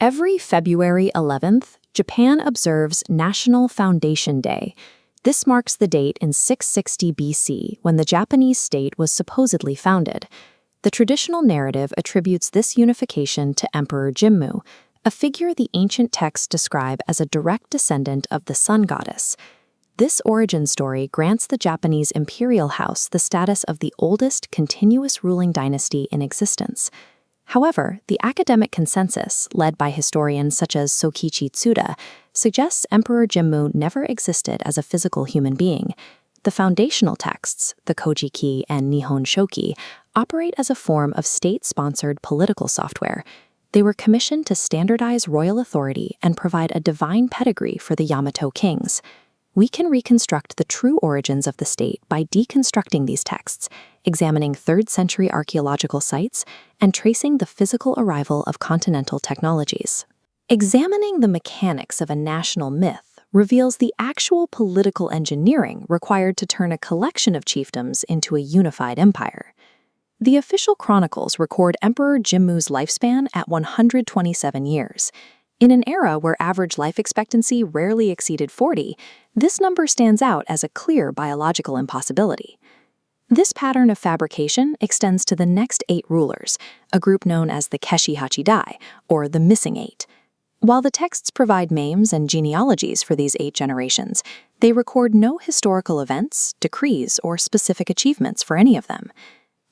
Every February 11th, Japan observes National Foundation Day. This marks the date in 660 BC when the Japanese state was supposedly founded. The traditional narrative attributes this unification to Emperor Jimmu, a figure the ancient texts describe as a direct descendant of the sun goddess. This origin story grants the Japanese imperial house the status of the oldest continuous ruling dynasty in existence. However, the academic consensus, led by historians such as Sokichi Tsuda, suggests Emperor Jimmu never existed as a physical human being. The foundational texts, the Kojiki and Nihon Shoki, operate as a form of state-sponsored political software. They were commissioned to standardize royal authority and provide a divine pedigree for the Yamato kings. We can reconstruct the true origins of the state by deconstructing these texts, examining 3rd century archaeological sites, and tracing the physical arrival of continental technologies. Examining the mechanics of a national myth reveals the actual political engineering required to turn a collection of chiefdoms into a unified empire. The official chronicles record Emperor Jimmu's lifespan at 127 years. In an era where average life expectancy rarely exceeded 40, this number stands out as a clear biological impossibility. This pattern of fabrication extends to the next 8 rulers, a group known as the Keshi Hachidai, or the Missing 8. While the texts provide names and genealogies for these 8 generations, they record no historical events, decrees, or specific achievements for any of them.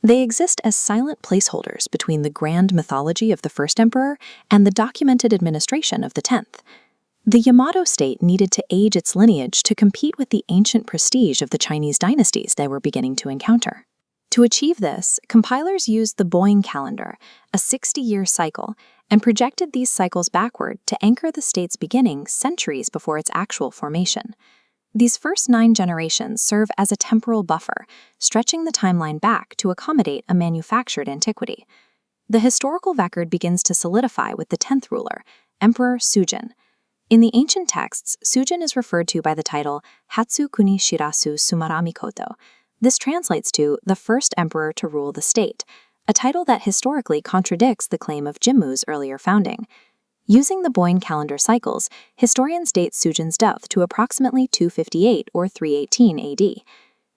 They exist as silent placeholders between the grand mythology of the first emperor and the documented administration of the 10th. The Yamato state needed to age its lineage to compete with the ancient prestige of the Chinese dynasties they were beginning to encounter. To achieve this, compilers used the Boying calendar, a 60-year cycle, and projected these cycles backward to anchor the state's beginning centuries before its actual formation. These first 9 generations serve as a temporal buffer, stretching the timeline back to accommodate a manufactured antiquity. The historical record begins to solidify with the 10th ruler, Emperor Sujin. In the ancient texts, Sujin is referred to by the title Hatsu Kuni Shirasu Sumaramikoto. This translates to the first emperor to rule the state, a title that historically contradicts the claim of Jimmu's earlier founding. Using the Boying calendar cycles, historians date Sujin's death to approximately 258 or 318 AD.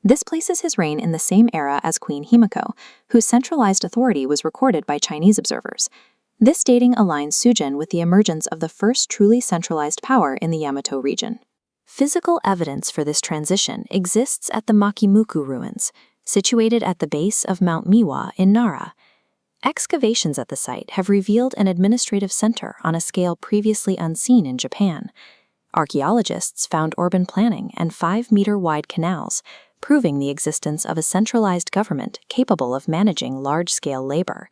This places his reign in the same era as Queen Himiko, whose centralized authority was recorded by Chinese observers. This dating aligns Sujin with the emergence of the first truly centralized power in the Yamato region. Physical evidence for this transition exists at the Makimuku ruins, situated at the base of Mount Miwa in Nara. Excavations at the site have revealed an administrative center on a scale previously unseen in Japan. Archaeologists found urban planning and 5-meter-wide canals, proving the existence of a centralized government capable of managing large-scale labor.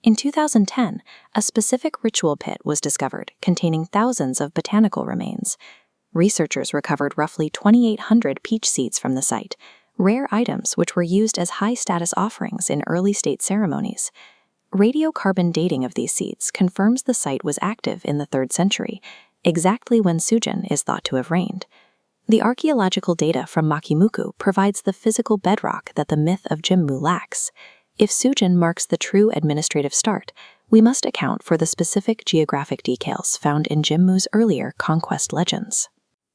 In 2010, a specific ritual pit was discovered containing thousands of botanical remains. Researchers recovered roughly 2,800 peach seeds from the site, rare items which were used as high-status offerings in early state ceremonies. Radiocarbon dating of these seeds confirms the site was active in the 3rd century, exactly when Sujin is thought to have reigned. The archaeological data from Makimuku provides the physical bedrock that the myth of Jimmu lacks. If Sujin marks the true administrative start, we must account for the specific geographic details found in Jimmu's earlier conquest legends.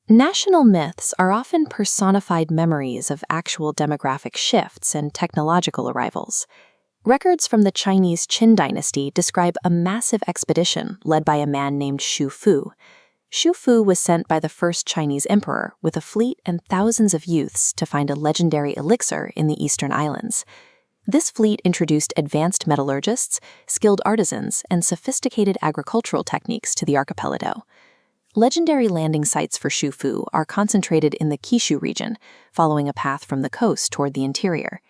National myths are often personified memories of actual demographic shifts and technological arrivals. Records from the Chinese Qin dynasty describe a massive expedition led by a man named Xu Fu. Xu Fu was sent by the first Chinese emperor with a fleet and thousands of youths to find a legendary elixir in the eastern islands. This fleet introduced advanced metallurgists, skilled artisans, and sophisticated agricultural techniques to the archipelago. Legendary landing sites for Xu Fu are concentrated in the Kishu region, following a path from the coast toward the interior.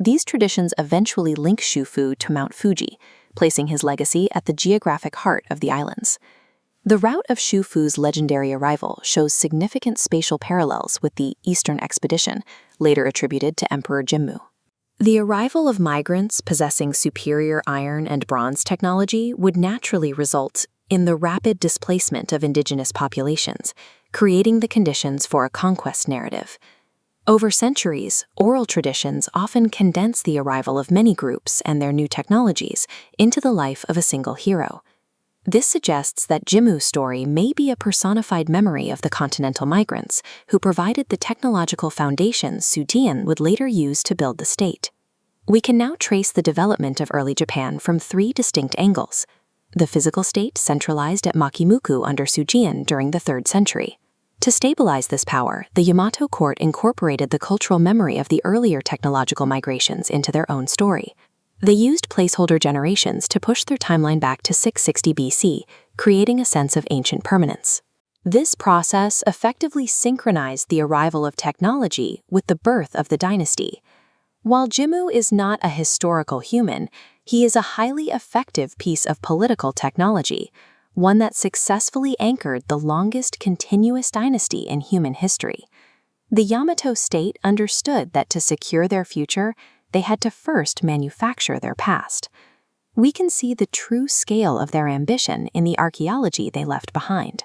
These traditions eventually link Xu Fu to Mount Fuji, placing his legacy at the geographic heart of the islands. The route of Xu Fu's legendary arrival shows significant spatial parallels with the Eastern Expedition, later attributed to Emperor Jimmu. The arrival of migrants possessing superior iron and bronze technology would naturally result in the rapid displacement of indigenous populations, creating the conditions for a conquest narrative. Over centuries, oral traditions often condense the arrival of many groups and their new technologies into the life of a single hero. This suggests that Jimmu's story may be a personified memory of the continental migrants who provided the technological foundations Suzhian would later use to build the state. We can now trace the development of early Japan from three distinct angles. The physical state centralized at Makimuku under Suzhian during the 3rd century. To stabilize this power, the Yamato court incorporated the cultural memory of the earlier technological migrations into their own story. They used placeholder generations to push their timeline back to 660 BC, creating a sense of ancient permanence. This process effectively synchronized the arrival of technology with the birth of the dynasty. While Jimmu is not a historical human, he is a highly effective piece of political technology, one that successfully anchored the longest continuous dynasty in human history. The Yamato state understood that to secure their future, they had to first manufacture their past. We can see the true scale of their ambition in the archaeology they left behind.